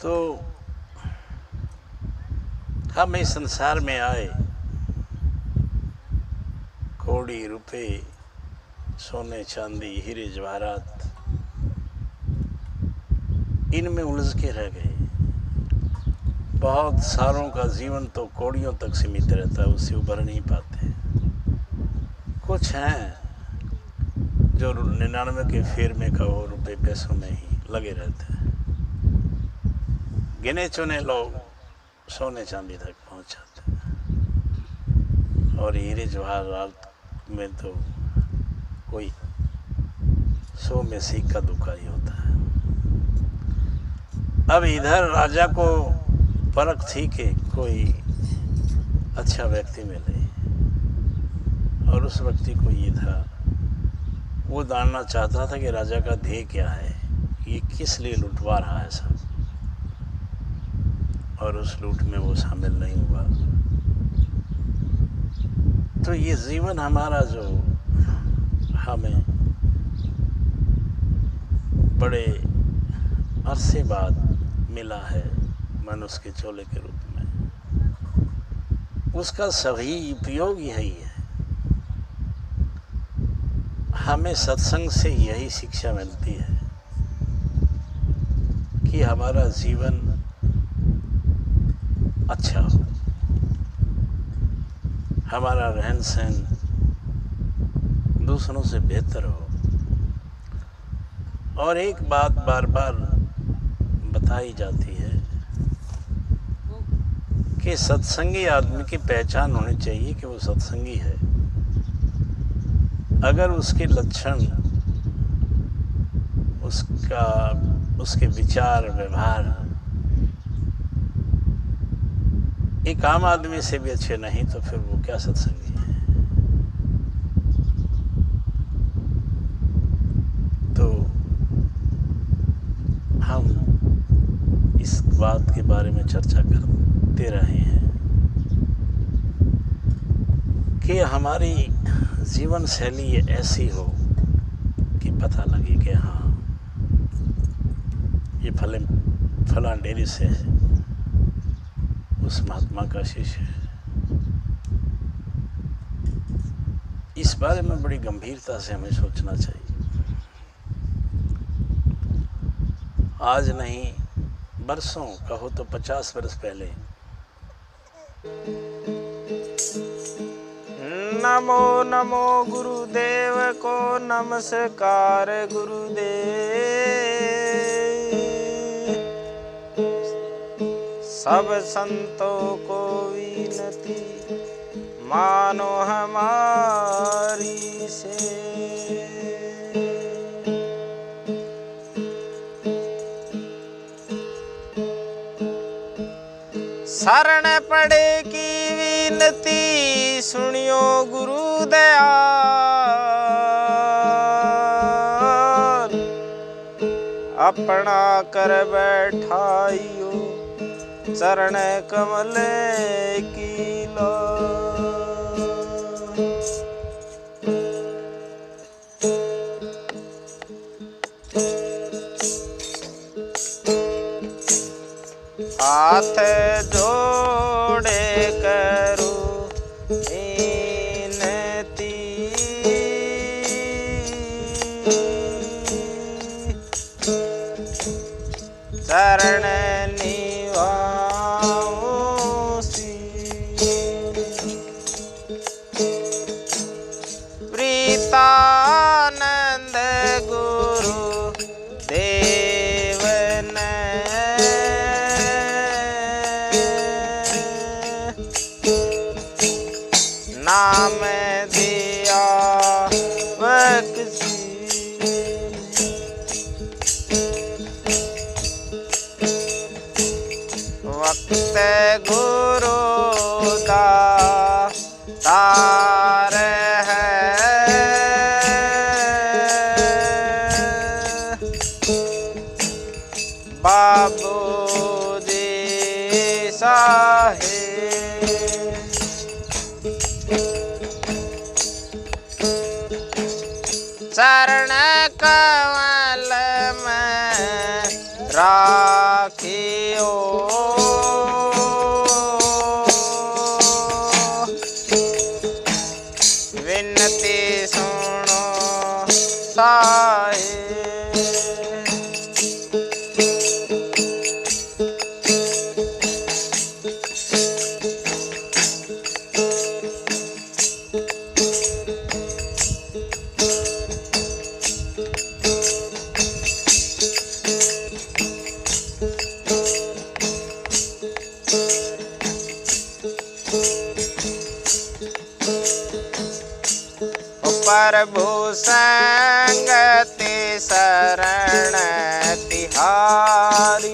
तो हम इस संसार में आए, कौड़ी रुपए, सोने चांदी, हीरे जवाहरात, इनमें उलझ के रह गए। बहुत सालों का जीवन तो कौड़ियों तक सीमित रहता है, उससे उभर नहीं पाते। कुछ हैं जो 99 के फेर में कहो रुपए पैसों में ही लगे रहते हैं। गिने चुने लोग सोने चांदी तक पहुंच जाते हैं, और हीरे जवाहरात में तो कोई 100 में से इक्का दुक्का ही होता है। अब इधर राजा को परख थी कि कोई अच्छा व्यक्ति मिले, और उस व्यक्ति को ये था, वो जानना चाहता था कि राजा का ध्येय क्या है, ये किस लिए लुटवा रहा है सब, और उस लूट में वो शामिल नहीं हुआ। तो ये जीवन हमारा जो हमें बड़े अरसे बाद मिला है मनुष्य के चोले के रूप में, उसका सही उपयोग यही है। हमें सत्संग से यही शिक्षा मिलती है कि हमारा जीवन अच्छा हो, हमारा रहन सहन दूसरों से बेहतर हो। और एक बात बार बार बताई जाती है कि सत्संगी आदमी की पहचान होनी चाहिए कि वो सत्संगी है। अगर उसके लक्षण, उसके विचार व्यवहार एक आम आदमी से भी अच्छे नहीं, तो फिर वो क्या सत्संगी है। तो हम इस बात के बारे में चर्चा करते रहे हैं कि हमारी जीवन शैली ऐसी हो कि पता लगे कि हाँ, ये फलां डेरी से है, उस महात्मा का शिष्य है। इस बारे में बड़ी गंभीरता से हमें सोचना चाहिए। आज नहीं, बरसों, कहो तो 50 वर्ष पहले, नमो नमो गुरुदेव को नमस्कार गुरुदेव, सब संतों को विनती मानो हमारी से। शरण पड़े की विनती सुनियो गुरुदयाल, अपना कर बैठाइयो चरण कमल की हाथ जोड़े करो विनती, चरण निभाऊं शील, प्रीतानंद गुरु देव ने नाम दिया बख्शी, वक्त गुरु दातार है, बाबू जी साहे चरण कमल में रा राखियो विनती सुनो साए प्रभु संगति शरण तिहारी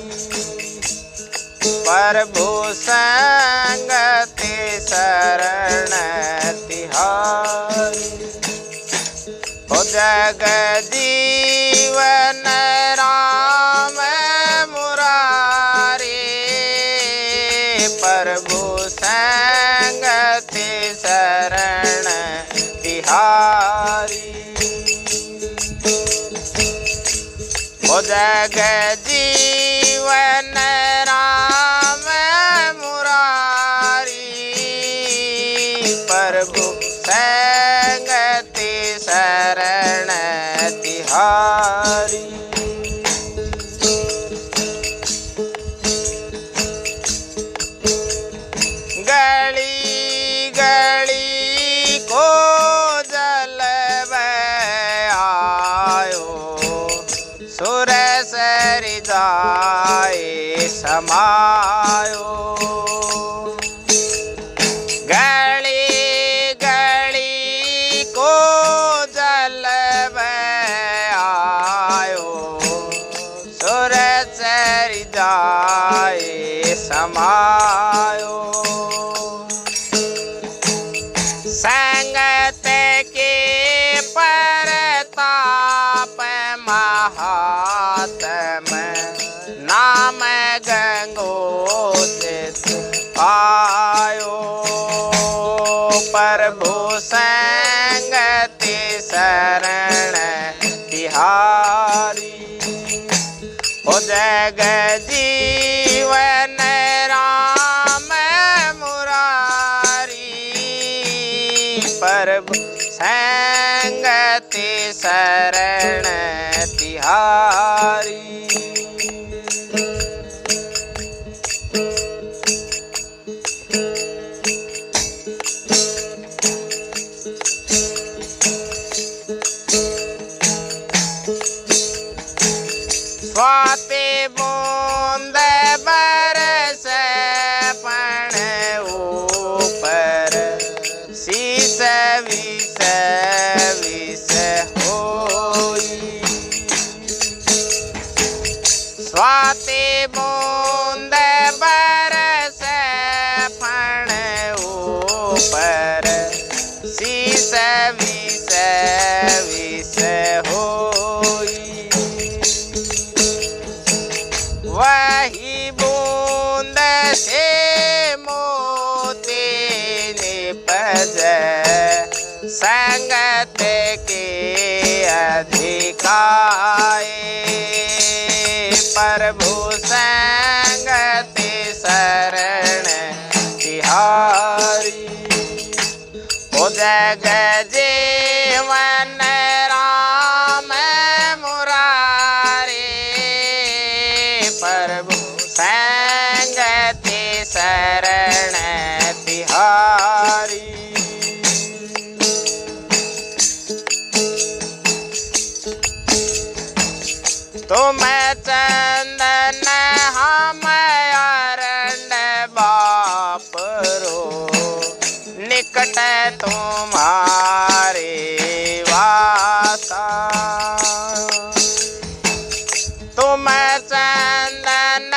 प्रभु संगति शरण तिहारी हो जग जीवन राम मुरारी प्रभु संगति शरण तिहारी हो जग जीवन राम मुरारी प्रभु संगति शरण तिहारी गली गली को सुर सरि जाए समायो गली गली को जल आयो सुर सरि जाए समायो संगत के परताप महात्म नाम गंगोत्रित आयो प्रभु संगति शरण तिहारी हो जग जीवन राम मुरारी प्रभु संगति शरण तिहारी स्वाति बूंद बरस पण ऊपर शीस विष विष होई स्वाति बूंद बरस पण ऊपर शीस विष विष होई वही बूंद से मोती निपज संगत के अधिकाए प्रभु संगति शरण तिहारी हो जग जीवन राम मुरारी प्रभु संगति शरण तिहारी तुम चंदन हम अरण्य बाप रो निकट तुम्हारे वासा तुम चंदन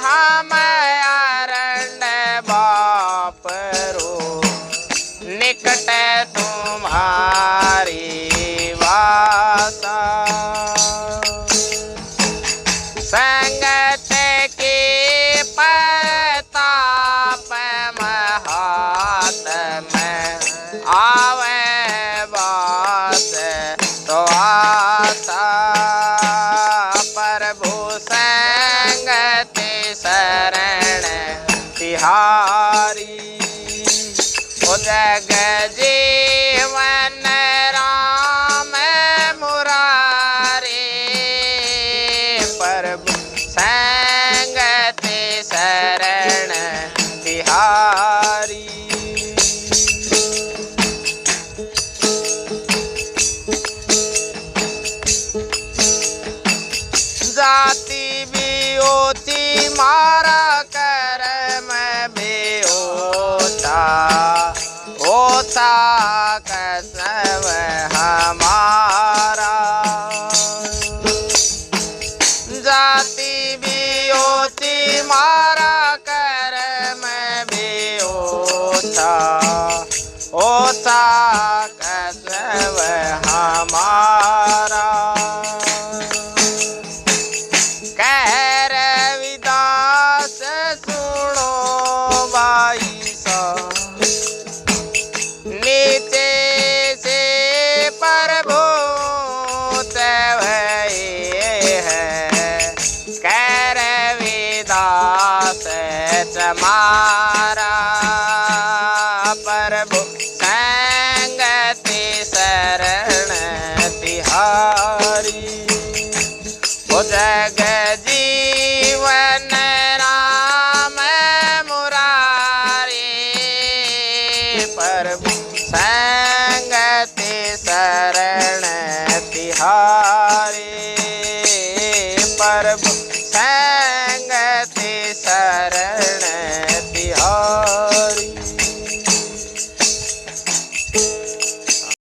हम अरण्य बाप रो निकट तुम्हारी वासा संगत के परताप महात्म आवे बास तो आसा प्रभु संगति सैन